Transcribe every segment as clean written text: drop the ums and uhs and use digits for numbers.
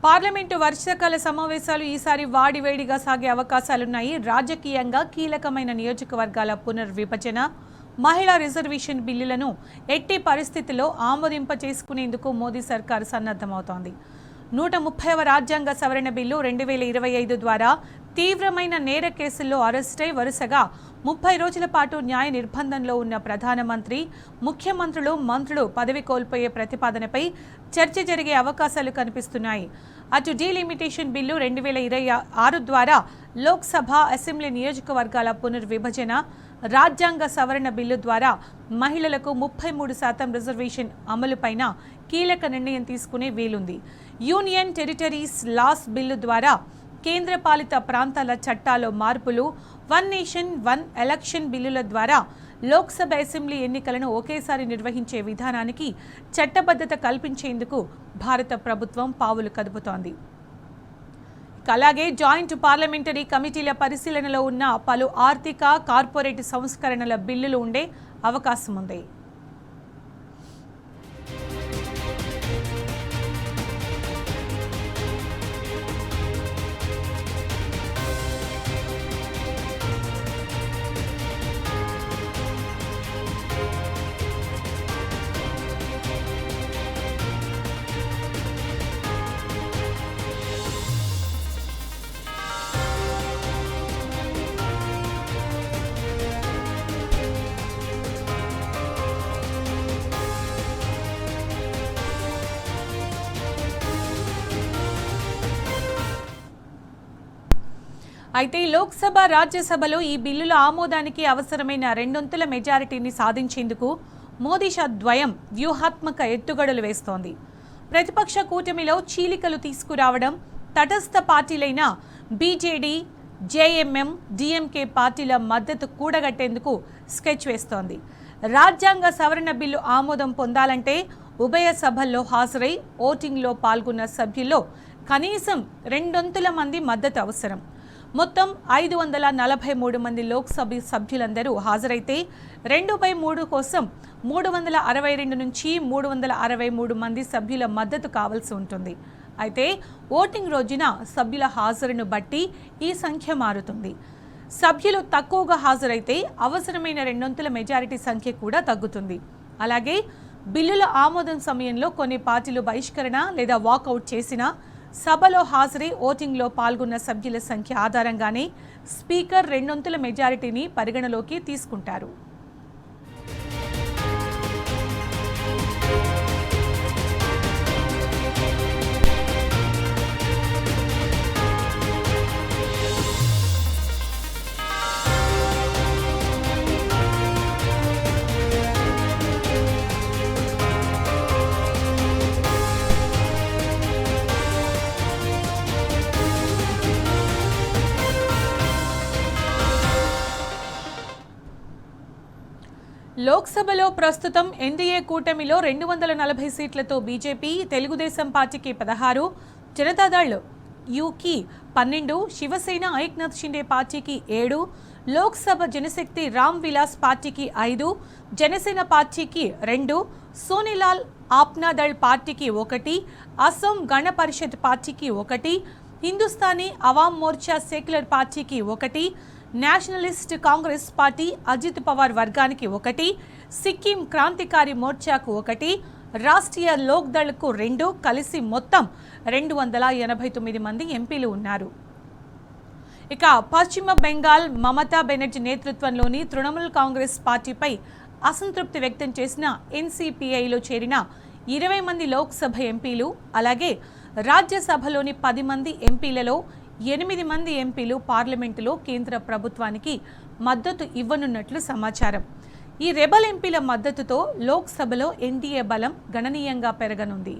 Parliament వర్షాకాల సమావేశాలు ఈసారి వాడివేడిగా సాగే అవకాశాలున్నాయి. రాజకీయంగా కీలకమైన నియోజకవర్గాల పునర్విభజన, మహిళా రిజర్వేషన్ బిల్లులను ఎట్టి పరిస్థితుల్లో ఆమోదింప చేసుకునేందుకు మోదీ సర్కారు సన్నద్ధమవుతోంది. 130వ రాజ్యాంగ సవరణ బిల్లు 2025 ద్వారా తీవ్రమైన నేర కేసుల్లో అరెస్టై వరుసగా 30 రోజుల పాటు న్యాయ నిర్బంధంలో ఉన్న ప్రధానమంత్రి, ముఖ్యమంత్రులు, మంత్రులు పదవి కోల్పోయే ప్రతిపాదనపై చర్చ జరిగే అవకాశాలు కనిపిస్తున్నాయి. అటు డీలిమిటేషన్ బిల్లు 2026 ద్వారా లోక్సభ, అసెంబ్లీ నియోజకవర్గాల పునర్విభజన, రాజ్యాంగ సవరణ బిల్లు ద్వారా మహిళలకు 33% రిజర్వేషన్ అమలుపైన కీలక నిర్ణయం తీసుకునే వీలుంది. యూనియన్ టెరిటరీస్ లాస్ బిల్లు ద్వారా కేంద్రపాలిత ప్రాంతాల చట్టాల్లో మార్పులు, వన్ నేషన్ వన్ ఎలక్షన్ బిల్లుల ద్వారా లోక్సభ, అసెంబ్లీ ఎన్నికలను ఒకేసారి నిర్వహించే విధానానికి చట్టబద్ధత కల్పించేందుకు భారత ప్రభుత్వం పావులు కదుపుతోంది. అలాగే జాయింట్ పార్లమెంటరీ కమిటీల పరిశీలనలో ఉన్న పలు ఆర్థిక, కార్పొరేట్ సంస్కరణల బిల్లులు ఉండే అవకాశం ఉంది. అయితే లోక్సభ, రాజ్యసభలో ఈ బిల్లుల ఆమోదానికి అవసరమైన 2/3 మెజారిటీని సాధించేందుకు మోదీ షా ద్వయం వ్యూహాత్మక ఎత్తుగడలు వేస్తోంది. ప్రతిపక్ష కూటమిలో చీలికలు తీసుకురావడం, తటస్థ పార్టీలైన బీజేడీ, జేఎంఎం, డీఎంకే పార్టీల మద్దతు కూడగట్టేందుకు స్కెచ్ వేస్తోంది. రాజ్యాంగ సవరణ బిల్లు ఆమోదం పొందాలంటే ఉభయ సభల్లో హాజరై ఓటింగ్లో పాల్గొన్న సభ్యుల్లో కనీసం 2/3 మంది మద్దతు అవసరం. మొత్తం 543 మంది లోక్సభ సభ్యులందరూ హాజరైతే 2/3 కోసం 362 నుంచి 363 మంది సభ్యుల మద్దతు కావాల్సి ఉంటుంది. అయితే ఓటింగ్ రోజున సభ్యుల హాజరును బట్టి ఈ సంఖ్య మారుతుంది. సభ్యులు తక్కువగా హాజరైతే అవసరమైన 2/3 మెజారిటీ సంఖ్య కూడా తగ్గుతుంది. అలాగే బిల్లుల ఆమోదం సమయంలో కొన్ని పార్టీలు బహిష్కరణ లేదా వాకౌట్ చేసినా సభలో హాజరై ఓటింగ్లో పాల్గొన్న సభ్యుల సంఖ్య ఆధారంగానే స్పీకర్ 2/3 మెజారిటీని పరిగణలోకి తీసుకుంటారు. లోక్సభలో ప్రస్తుతం ఎన్డీఏ కూటమిలో 240 సీట్లతో బీజేపీ, తెలుగుదేశం పార్టీకి 16, జనతాదళ్ యూకి 12, శివసేన ఏక్నాథ్ షిండే పార్టీకి 7, లోక్సభ జనశక్తి రామ్ విలాస్ పార్టీకి 5, జనసేన పార్టీకి 2, సోనిలాల్ ఆప్నాదళ్ పార్టీకి 1, అసోం గణ పరిషత్ పార్టీకి 1, హిందుస్థానీ అవామ్ మోర్చా సెక్యులర్ పార్టీకి 1, నేషనలిస్ట్ కాంగ్రెస్ పార్టీ అజిత్ పవార్ వర్గానికి 1, సిక్కిం క్రాంతికారి మోర్చాకు 1, రాష్ట్రీయ లోక్ దళ్కు 2, కలిసి మొత్తం 289 మంది ఎంపీలు ఉన్నారు. ఇక పశ్చిమ బెంగాల్ మమతా బెనర్జీ నేతృత్వంలోని తృణమూల్ కాంగ్రెస్ పార్టీపై అసంతృప్తి వ్యక్తం చేసిన ఎన్సీపీఐలో చేరిన 20 మంది లోక్సభ ఎంపీలు, అలాగే రాజ్యసభలోని 10 మంది ఎంపీలలో 8 మంది ఎంపీలు పార్లమెంటులో కేంద్ర ప్రభుత్వానికి మద్దతు ఇవ్వనున్నట్లు సమాచారం. ఈ రెబల్ ఎంపీల మద్దతుతో లోక్సభలో ఎన్డీఏ బలం గణనీయంగా పెరగనుంది.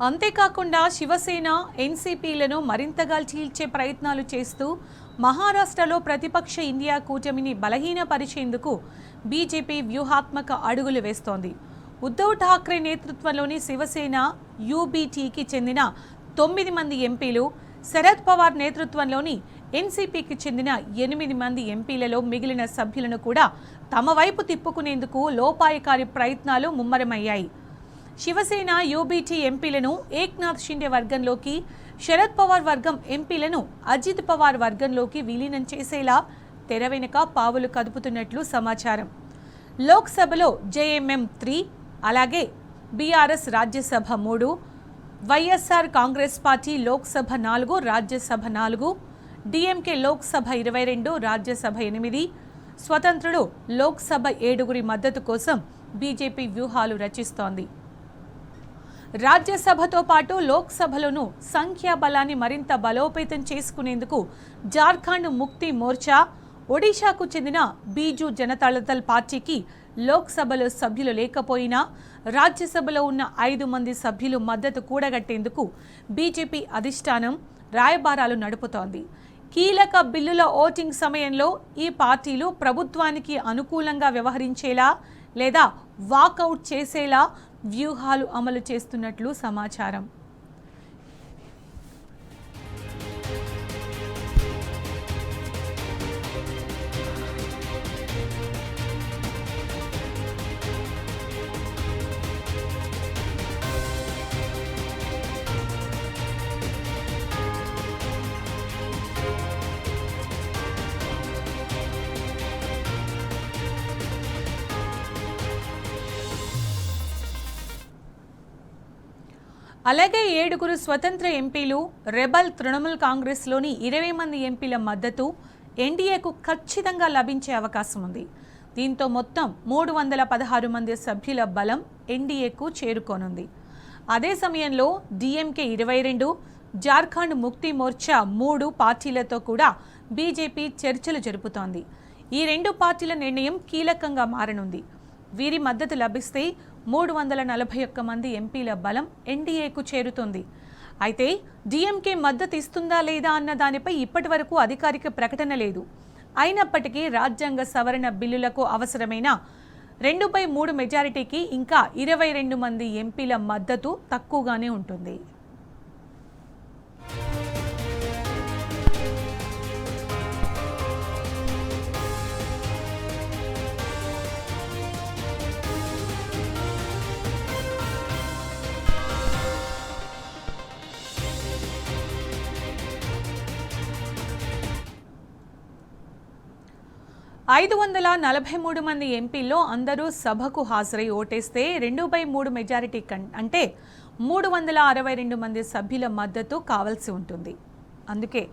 అంతేకాకుండా శివసేన ఎన్సీపీలను మరింతగా చీల్చే ప్రయత్నాలు చేస్తూ మహారాష్ట్రలో ప్రతిపక్ష ఇండియా కూటమిని బలహీనపరిచేందుకు బీజేపీ వ్యూహాత్మక అడుగులు వేస్తోంది. ఉద్ధవ్ ఠాక్రే నేతృత్వంలోని శివసేన యూబీటీకి చెందిన 9 మంది ఎంపీలు, శరద్ పవార్ నేతృత్వంలోని ఎన్సీపీకి చెందిన 8 మంది ఎంపీలలో మిగిలిన సభ్యులను కూడా తమ వైపు తిప్పుకునేందుకు లోపాయకారి ప్రయత్నాలు ముమ్మరమయ్యాయి. శివసేన యూబీటీ ఎంపీలను ఏక్నాథ్ షిండే వర్గంలోకి, శరద్ పవార్ వర్గం ఎంపీలను అజిత్ పవార్ వర్గంలోకి విలీనం చేసేలా తెర వెనుక పావులు కదుపుతున్నట్లు సమాచారం. లోక్సభలో జేఎంఎం 3, అలాగే BRS Rajya Sabha 3, YSR Congress party Lok Sabha 4, Rajya Sabha 4, DMK Lok Sabha 22, Rajya Sabha 8, స్వతంత్రులు లోక్సభ 7 మద్దతు కోసం బీజేపీ వ్యూహాలు రచిస్తోంది. రాజ్యసభతో పాటు లోక్సభలోనూ సంఖ్యాబలాన్ని మరింత బలోపేతం చేసుకునేందుకు జార్ఖండ్ ముక్తి మోర్చా, ఒడిశాకు చెందిన బీజు జనతాదళ్ పార్టీకి లోక్సభలో సభ్యులు లేకపోయినా రాజ్యసభలో ఉన్న 5 మంది సభ్యులు మద్దతు కూడగట్టేందుకు బీజేపీ అధిష్టానం రాయబారాలు నడుపుతోంది. కీలక బిల్లుల ఓటింగ్ సమయంలో ఈ పార్టీలు ప్రభుత్వానికి అనుకూలంగా వ్యవహరించేలా లేదా వాకౌట్ చేసేలా వ్యూహాలు అమలు చేస్తున్నట్లు సమాచారం. అలాగే 7 స్వతంత్ర ఎంపీలు, రెబల్ తృణమూల్ కాంగ్రెస్లోని 20 మంది ఎంపీల మద్దతు ఎన్డీఏకు ఖచ్చితంగా లభించే అవకాశం ఉంది. దీంతో మొత్తం 316 మంది సభ్యుల బలం ఎన్డీఏకు చేరుకోనుంది. అదే సమయంలో డీఎంకే 22, జార్ఖండ్ ముక్తి మోర్చా 3 పార్టీలతో కూడా బీజేపీ చర్చలు జరుపుతోంది. ఈ 2 పార్టీల నిర్ణయం కీలకంగా మారనుంది. వీరి మద్దతు లభిస్తే 341 మంది ఎంపీల బలం ఎన్డీఏకు చేరుతుంది. అయితే డీఎంకే మద్దతు ఇస్తుందా లేదా అన్న దానిపై ఇప్పటి వరకు అధికారిక ప్రకటన లేదు. అయినప్పటికీ రాజ్యాంగ సవరణ బిల్లులకు అవసరమైన 2/3 మెజారిటీకి ఇంకా 22 మంది ఎంపీల మద్దతు తక్కువగానే ఉంటుంది. ఐదు 543 మంది ఎంపీల్లో అందరూ సభకు హాజరై ఓటేస్తే 2/3 మెజారిటీ అంటే 362 మంది సభ్యుల మద్దతు కావాల్సి ఉంటుంది. అందుకే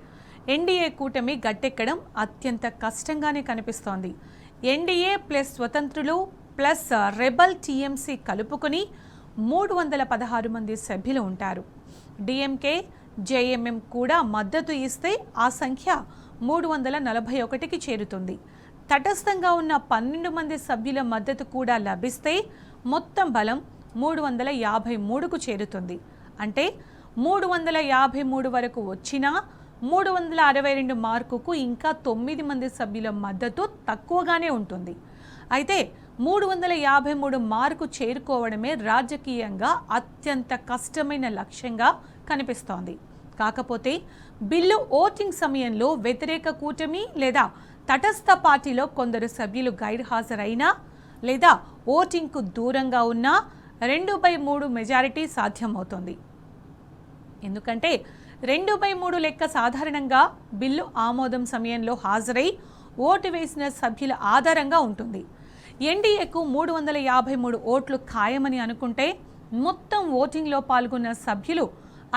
ఎన్డీఏ కూటమి గట్టెక్కడం అత్యంత కష్టంగానే కనిపిస్తోంది. ఎన్డీఏ ప్లస్ స్వతంత్రులు ప్లస్ రెబల్ టీఎంసీ కలుపుకొని 316 మంది సభ్యులు ఉంటారు. డీఎంకే, జేఎంఎం కూడా మద్దతు ఇస్తే ఆ సంఖ్య 341కి చేరుతుంది. తటస్థంగా ఉన్న 12 మంది సభ్యుల మద్దతు కూడా లభిస్తే మొత్తం బలం 353కు చేరుతుంది. అంటే 353 వరకు వచ్చినా 362 మార్కుకు ఇంకా 9 మంది సభ్యుల మద్దతు తక్కువగానే ఉంటుంది. అయితే 353 మార్కు చేరుకోవడమే రాజకీయంగా అత్యంత కష్టమైన లక్ష్యంగా కనిపిస్తోంది. కాకపోతే బిల్లు ఓటింగ్ సమయంలో వ్యతిరేక కూటమి లేదా తటస్థ పార్టీలో కొందరు సభ్యులు గైర్హాజరైనా లేదా ఓటింగ్కు దూరంగా ఉన్నా 2/3 మెజారిటీ సాధ్యమవుతుంది. ఎందుకంటే 2/3 లెక్క సాధారణంగా బిల్లు ఆమోదం సమయంలో హాజరై ఓటు వేసిన సభ్యుల ఆధారంగా ఉంటుంది. ఎన్డీఏకు 353 ఓట్లు ఖాయమని అనుకుంటే మొత్తం ఓటింగ్లో పాల్గొన్న సభ్యులు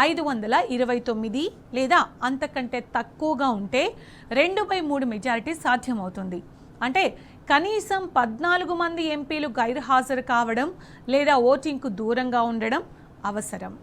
529 లేదా అంతకంటే తక్కువగా ఉంటే 2/3 మెజారిటీ సాధ్యమవుతుంది. అంటే కనీసం 14 మంది ఎంపీలు గైర్హాజరు కావడం లేదా ఓటింగ్కు దూరంగా ఉండడం అవసరం.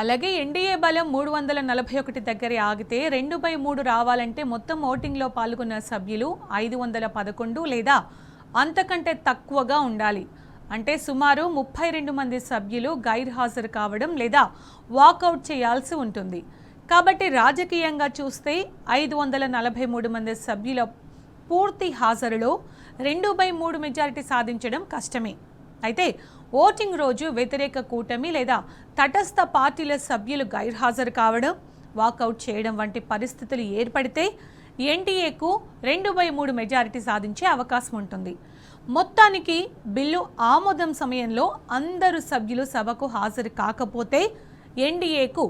అలాగే ఎన్డీఏ బలం 341 దగ్గరే ఆగితే 2/3 రావాలంటే మొత్తం ఓటింగ్లో పాల్గొన్న సభ్యులు 511 లేదా అంతకంటే తక్కువగా ఉండాలి. అంటే సుమారు 32 మంది సభ్యులు గైర్హాజరు కావడం లేదా వాకౌట్ చేయాల్సి ఉంటుంది. కాబట్టి రాజకీయంగా చూస్తే 543 మంది సభ్యుల పూర్తి హాజరులో 2/3 మెజారిటీ సాధించడం కష్టమే. అయితే ఓటింగ్ రోజు వ్యతిరేక కూటమి లేదా తటస్థ పార్టీల సభ్యులు గైర్హాజరు కావడం, వాకౌట్ చేయడం వంటి పరిస్థితులు ఏర్పడితే ఎన్డీఏకు 2/3 మెజారిటీ సాధించే అవకాశం ఉంటుంది. మొత్తానికి బిల్లు ఆమోదం సమయంలో అందరు సభ్యులు సభకు హాజరు కాకపోతే ఎన్డీఏకు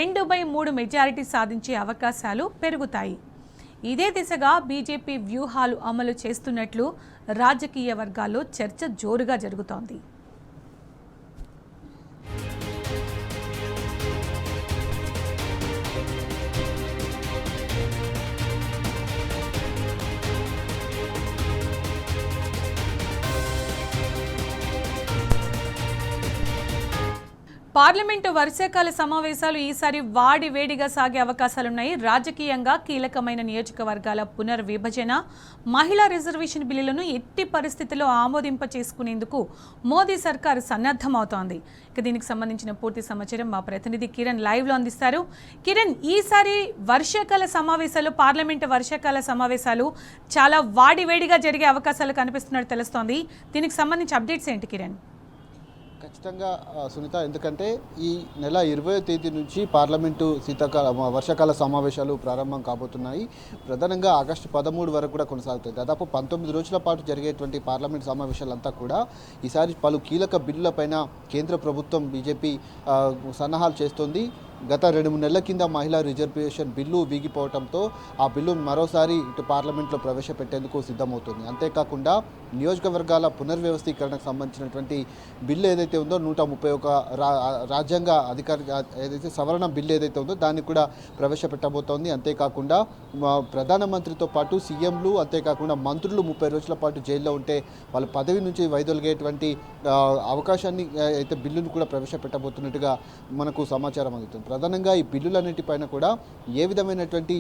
2/3 మెజారిటీ సాధించే అవకాశాలు పెరుగుతాయి. ఇదే దిశగా బీజేపీ వ్యూహాలు అమలు చేస్తున్నట్లు రాజకీయ వర్గాల్లో చర్చ జోరుగా జరుగుతోంది. పార్లమెంటు వర్షాకాల సమావేశాలు ఈసారి వేడిగా సాగే అవకాశాలున్నాయి. రాజకీయంగా కీలకమైన నియోజకవర్గాల పునర్విభజన, మహిళా రిజర్వేషన్ బిల్లులను ఎట్టి పరిస్థితుల్లో ఆమోదింప చేసుకునేందుకు మోదీ సర్కారు సన్నద్ధమవుతోంది. ఇక దీనికి సంబంధించిన పూర్తి సమాచారం మా ప్రతినిధి కిరణ్ లైవ్లో అందిస్తారు. కిరణ్, ఈసారి వర్షాకాల సమావేశాలు, పార్లమెంటు వర్షాకాల సమావేశాలు చాలా వేడిగా జరిగే అవకాశాలు కనిపిస్తున్నట్టు తెలుస్తోంది. దీనికి సంబంధించి అప్డేట్స్ ఏంటి కిరణ్? ఖచ్చితంగా సునీత, ఎందుకంటే ఈ నెల 20వ తేదీ నుంచి పార్లమెంటు వర్షాకాల సమావేశాలు ప్రారంభం కాబోతున్నాయి. ప్రధానంగా ఆగస్టు 13 వరకు కూడా కొనసాగుతాయి. దాదాపు 19 రోజుల పాటు జరిగేటువంటి పార్లమెంట్ సమావేశాలంతా కూడా ఈసారి పలు కీలక బిల్లులపైన కేంద్ర ప్రభుత్వం బీజేపీ సన్నాహాలు చేస్తోంది. గత 2-3 నెలల కింద మహిళా రిజర్వేషన్ బిల్లు వీగిపోవడంతో ఆ బిల్లు మరోసారి ఇటు పార్లమెంట్లో ప్రవేశపెట్టేందుకు సిద్ధమవుతుంది. అంతేకాకుండా నియోజకవర్గాల పునర్వ్యవస్థీకరణకు సంబంధించినటువంటి బిల్లు ఏదైతే ఉందో 131 రాజ్యాంగ ఏదైతే సవరణ బిల్లు ఏదైతే ఉందో దాన్ని కూడా ప్రవేశపెట్టబోతోంది. అంతేకాకుండా ప్రధానమంత్రితో పాటు సీఎంలు, అంతేకాకుండా మంత్రులు 30 రోజుల పాటు జైల్లో ఉంటే వాళ్ళ పదవి నుంచి వైదొలిగేటువంటి అవకాశాన్ని అయితే బిల్లును కూడా ప్రవేశపెట్టబోతున్నట్టుగా మనకు సమాచారం అందుతుంది. ప్రధానంగా ఈ బిల్లులన్నిటిపైన కూడా ఏ విధమైనటువంటి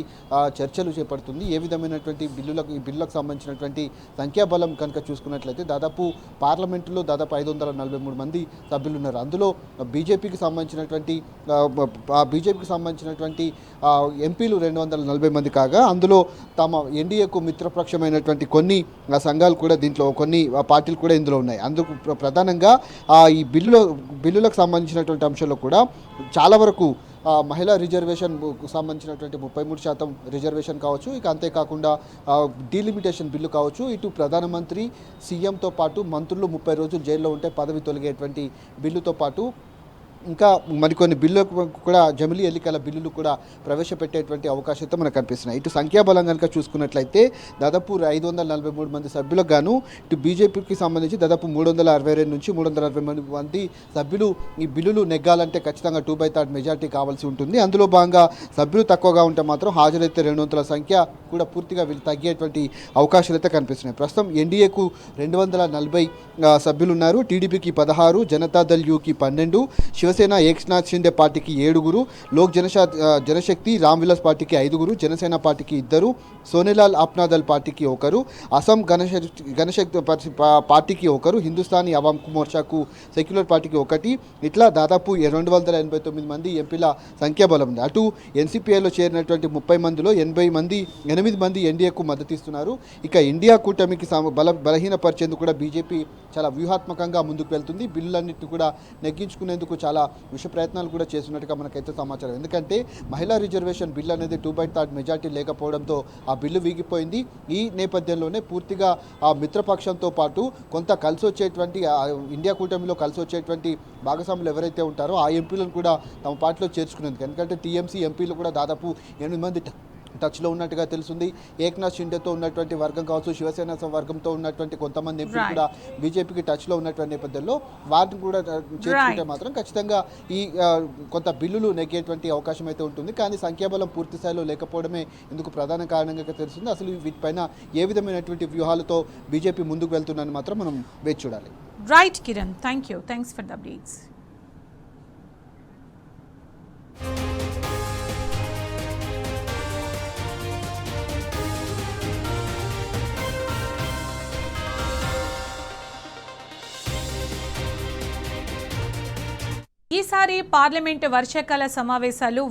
చర్చలు చేపడుతుంది, ఏ విధమైనటువంటి ఈ బిల్లులకు సంబంధించినటువంటి సంఖ్యాబలం కనుక చూసుకున్నట్లయితే దాదాపు పార్లమెంటులో దాదాపు 543 మంది సభ్యులు ఉన్నారు. అందులో బీజేపీకి సంబంధించినటువంటి ఎంపీలు 240 మంది కాగా అందులో తమ ఎన్డీఏకు మిత్రపక్షమైనటువంటి కొన్ని సంఘాలు కూడా దీంట్లో, కొన్ని పార్టీలు కూడా ఇందులో ఉన్నాయి. అందుకు ప్రధానంగా ఈ బిల్లులకు సంబంధించినటువంటి అంశాల్లో కూడా చాలా వరకు మహిళా రిజర్వేషన్ సంబంధించినటువంటి 33% రిజర్వేషన్ కావచ్చు, ఇక అంతేకాకుండా డీలిమిటేషన్ బిల్లు కావచ్చు, ఇటు ప్రధానమంత్రి, సీఎంతో పాటు మంత్రులు 30 రోజులు జైల్లో ఉంటే పదవి తొలగేటువంటి బిల్లుతో పాటు ఇంకా మరికొన్ని బిల్లులకు కూడా జమిలీ ఎన్నికల బిల్లులు కూడా ప్రవేశపెట్టేటువంటి అవకాశాలతో మనకు కనిపిస్తున్నాయి. ఇటు సంఖ్యాబలం కనుక చూసుకున్నట్లయితే దాదాపు 543 మంది సభ్యులకు గాను ఇటు బీజేపీకి సంబంధించి దాదాపు 362 నుంచి 360 మంది సభ్యులు ఈ బిల్లులు నెగ్గాలంటే ఖచ్చితంగా 2/3 మెజార్టీ కావాల్సి ఉంటుంది. అందులో భాగంగా సభ్యులు తక్కువగా ఉంటే మాత్రం హాజరైతే 200 సంఖ్య కూడా పూర్తిగా వీళ్ళు తగ్గేటువంటి అవకాశాలు అయితే కనిపిస్తున్నాయి. ప్రస్తుతం ఎన్డీఏకు 240 సభ్యులు ఉన్నారు. టీడీపీకి 16, జనతాదళ్ యూకి 12, శివసేన ఏక్నాథ్ షిండే పార్టీకి 7, లోక్ జనశక్తి రామ్విలాస్ పార్టీకి 5, జనసేన పార్టీకి 2, సోనేలాల్ అప్నాదల్ పార్టీకి 1, అస్సాం గణశక్తి పార్టీకి 1, హిందుస్థానీ అవామ్ మోర్చాకు సెక్యులర్ పార్టీకి 1, ఇట్లా దాదాపు 289 మంది ఎంపీల సంఖ్యాబలం ఉంది. అటు ఎన్సీపీఐలో చేరినటువంటి 30 మందిలో 8 మంది ఎన్డీఏకు మద్దతు ఇస్తున్నారు. ఇక ఇండియా కూటమికి బలహీనపరిచేందుకు కూడా బీజేపీ చాలా వ్యూహాత్మకంగా ముందుకు వెళ్తుంది. బిల్లులన్నింటినీ కూడా నెగ్గించుకునేందుకు చాలా విష ప్రయత్నాలు కూడా చేస్తున్నట్టుగా మనకైతే సమాచారం. ఎందుకంటే మహిళా రిజర్వేషన్ బిల్ అనేది 2/3 మెజార్టీ లేకపోవడంతో ఆ బిల్లు వీగిపోయింది. ఈ నేపథ్యంలోనే పూర్తిగా ఆ మిత్రపక్షంతో పాటు కొంత కలిసి వచ్చేటువంటి ఇండియా కూటమిలో కలిసి వచ్చేటువంటి భాగస్వాములు ఎవరైతే ఉంటారో ఆ ఎంపీలను కూడా తమ పార్టీలో చేర్చుకునేందుకు, ఎందుకంటే టీఎంసీ ఎంపీలు కూడా దాదాపు 8 మంది టచ్లో ఉన్నట్టుగా తెలుస్తుంది. ఏక్నాథ్ షిండేతో ఉన్నటువంటి వర్గం కావచ్చు, శివసేన వర్గంతో ఉన్నటువంటి కొంతమంది ఎంపీలు కూడా బీజేపీకి టచ్లో ఉన్నటువంటి నేపథ్యంలో వాటిని కూడా చేర్చుకుంటే మాత్రం ఖచ్చితంగా ఈ కొంత బిల్లులు నెగ్గేటువంటి అవకాశం అయితే ఉంటుంది. కానీ సంఖ్యాబలం పూర్తి స్థాయిలో లేకపోవడమే ఇందుకు ప్రధాన కారణంగా తెలుస్తుంది. అసలు వీటిపైన ఏ విధమైనటువంటి వ్యూహాలతో బీజేపీ ముందుకు వెళ్తుందని మాత్రం మనం వేచి చూడాలి. Right Kiran, thanks for the updates. ఈసారి పార్లమెంటు వర్షాకాల సమావేశాలు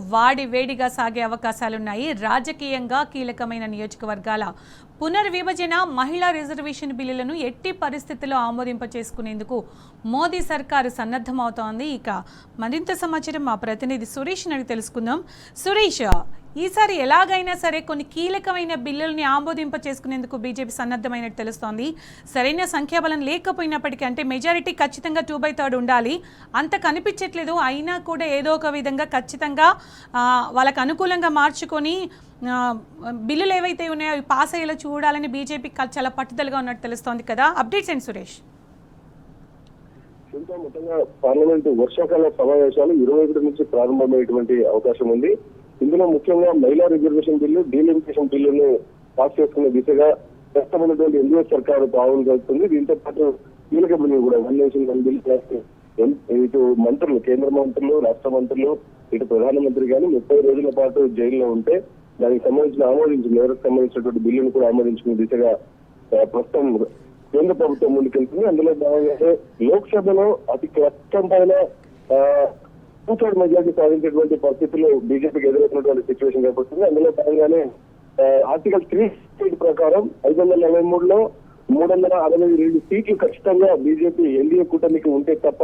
వేడిగా సాగే అవకాశాలున్నాయి. రాజకీయంగా కీలకమైన నియోజకవర్గాల పునర్విభజన, మహిళా రిజర్వేషన్ బిల్లులను ఎట్టి పరిస్థితుల్లో ఆమోదింప చేసుకునేందుకు మోదీ సర్కారు సన్నద్ధమవుతోంది. ఇక మరింత సమాచారం మా ప్రతినిధి సురేష్ అడిగి తెలుసుకుందాం. సురేష్, ఈసారి ఎలాగైనా సరే కొన్ని కీలకమైన బిల్లుల్ని ఆమోదింప చేసుకునేందుకు బీజేపీ సన్నద్ధమైనట్టు తెలుస్తోంది. సరైన సంఖ్యాబలం లేకపోయినప్పటికీ, అంటే మెజారిటీ ఖచ్చితంగా 2/3 ఉండాలి, అంత కనిపించట్లేదు. అయినా కూడా ఏదో ఒక విధంగా ఖచ్చితంగా వాళ్ళకు అనుకూలంగా మార్చుకొని బిల్లులు ఏవైతే ఉన్నాయో అవి పాస్ అయ్యేలా చూడాలని బీజేపీ చాలా పట్టుదలగా ఉన్నట్టు తెలుస్తోంది కదా. అప్డేట్స్ ఏంటి సురేష్? మొత్తంగా పార్లమెంటు వర్షాకాల సమావేశాలు 21 నుంచి ప్రారంభమయ్యేటువంటి అవకాశం ఉంది. ఇందులో ముఖ్యంగా మహిళా రిజర్వేషన్ బిల్లు, డీలిమిటేషన్ బిల్లును పాస్ చేసుకునే దిశగా ప్రస్తుతమైనటువంటి ఎన్డీఏ సర్కారు పావులు జరుగుతుంది. దీంతో పాటు కీలక బిల్లు కూడా 1 నేషన్ 1 బిల్ ఇటు మంత్రులు, కేంద్ర మంత్రులు, రాష్ట్ర మంత్రులు, ఇటు ప్రధానమంత్రి కానీ 30 రోజుల పాటు జైల్లో ఉంటే దానికి సంబంధించిన మేరకు సంబంధించినటువంటి బిల్లును కూడా ఆమోదించుకునే దిశగా ప్రస్తుతం కేంద్ర ప్రభుత్వం ముందుకెళ్తుంది. అందులో భాగంగానే లోక్సభలో అతి కష్టం పైన 2/3 మెజార్టీ సాధించేటువంటి పరిస్థితుల్లో బీజేపీకి ఎదురవుతున్నటువంటి సిచ్యువేషన్ ఏర్పడుతుంది. అందులో భాగంగానే ఆర్టికల్ 3 ప్రకారం 543లో 362 సీట్లు ఖచ్చితంగా బీజేపీ ఎన్డీఏ కూటమికి ఉంటే తప్ప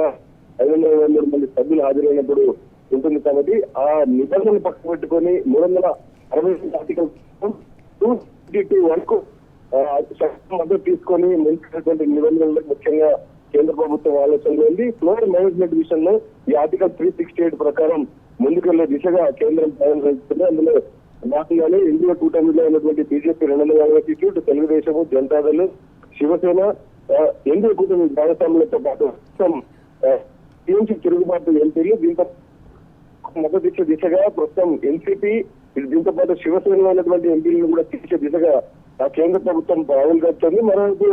523 మంది సభ్యులు హాజరైనప్పుడు ఉంటుంది. కాబట్టి ఆ నిబంధనలు పక్కన పెట్టుకొని 360 ఆర్టికల్ 222 వరకు మద్దతు తీసుకొని ముందుకున్నటువంటి నిబంధనలకు ముఖ్యంగా కేంద్ర ప్రభుత్వం ఆలోచనలో ఉంది. ఫ్లోర్ మేనేజ్మెంట్ విషయంలో ఈ ఆర్టికల్ 368 ప్రకారం ముందుకెళ్లే దిశగా కేంద్రం ప్రయాణిస్తుంది. అందులో భాగంగానే ఎన్డీఏ కూటమిలో ఉన్నటువంటి బీజేపీ 240 సీట్లు, తెలుగుదేశం, జనతాదళ్, శివసేన, ఎన్డీఏ కూటమి భాగస్వాములతో పాటు టీఎంసీ తిరుగుబాటు ఎంపీలు దీంతో మద్దతు ఇచ్చే దిశగా ప్రస్తుతం ఎన్సీపీ, దీంతో పాటు శివసేన అయినటువంటి ఎంపీలను కూడా తీసే దిశగా కేంద్ర ప్రభుత్వం పావులు కడుతుంది. మరోవైపు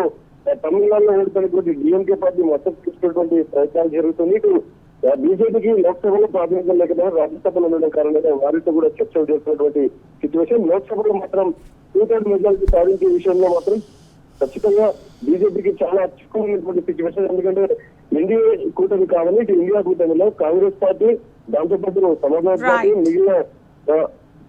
తమిళనాడులో ఓడిపోయినటువంటి డిఎంకే పార్టీ మద్దతు తీసుకున్నటువంటి ప్రయత్నాలు జరుగుతుంది. ఇటు బీజేపీకి లోక్సభలో ప్రాతినిధ్యం లేకపోతే రాజ్యసభలో ఉండడం కారణంగా వారితో కూడా చర్చలు చేస్తున్నటువంటి సిచ్యువేషన్. లోక్సభలో మాత్రం 2/3 మెజారిటీ సాధించే విషయంలో మాత్రం ఖచ్చితంగా బీజేపీకి చాలా చిక్కున్నటువంటి సిచ్యువేషన్. ఎందుకంటే ఎన్డీఏ కూటమి కావాలి, ఇటు ఇండియా కూటమిలో కాంగ్రెస్ పార్టీ, దాంతోపాటు సమాజ్వాదీ పార్టీ, మిగిలిన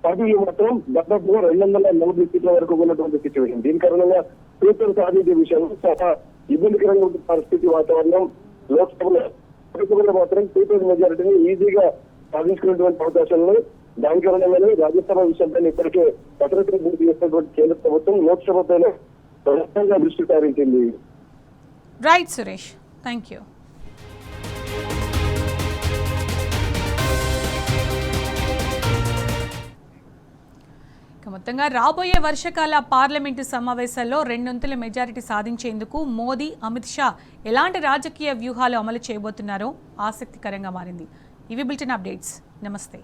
పార్టీలు మాత్రం దాదాపుగా 240 సీట్ల వరకు ఉన్నటువంటి సిచ్యువేషన్. దీని కారణంగా 2/3 సాధించే విషయంలో చాలా ఇబ్బందికరంగా ఉన్న పరిస్థితి వాతావరణం. లోక్సభలో మాత్రం 2/3 మెజారిటీని ఈజీగా సాధించుకునేటువంటి అవకాశాలను, దాని కారణంగానే రాజ్యసభ విషయంపై ఇప్పటికే కసరత్తు పూర్తి చేసినటువంటి కేంద్ర ప్రభుత్వం లోక్సభ పైన ప్రధానంగా దృష్టి సారించింది. Right Suresh, thank you. మొత్తంగా రాబోయే వర్షాకాల పార్లమెంటు సమావేశాల్లో 2/3 మెజారిటీ సాధించేందుకు మోదీ, అమిత్ షా ఎలాంటి రాజకీయ వ్యూహాలు అమలు చేయబోతున్నారో ఆసక్తికరంగా మారింది. ఇవి బులెటిన్ అప్డేట్స్. నమస్తే.